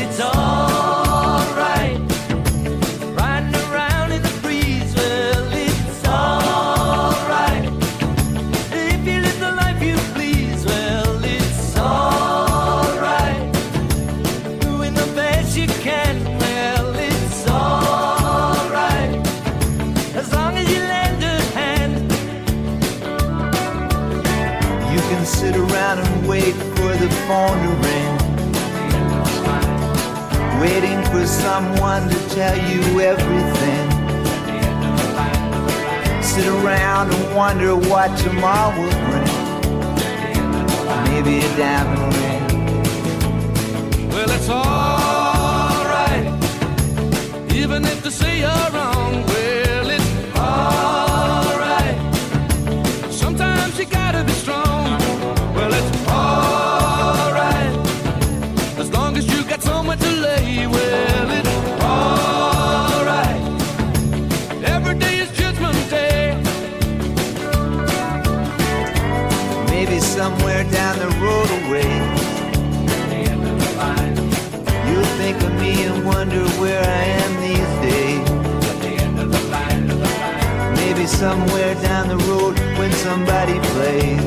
it's alright. Riding around in the breeze, well, it's alright. If you live the life you please, well, it's alright. Doing the best you can, well, it's alright. As long as you lend a hand. You can sit around and wait for the phone to ring, waiting for someone to tell you everything. Sit around and wonder what tomorrow will bring. Maybe a diamond ring. Well, it's alright, even if they say you're wrong. Well, it's alright. Sometimes you gotta be strong. Well, it's alright, as long as you got somewhere to lay. Well, it's alright. Every day is Judgment Day. Maybe somewhere down the road away, you'll think of me and wonder where I am these days. Maybe somewhere down the road when somebody plays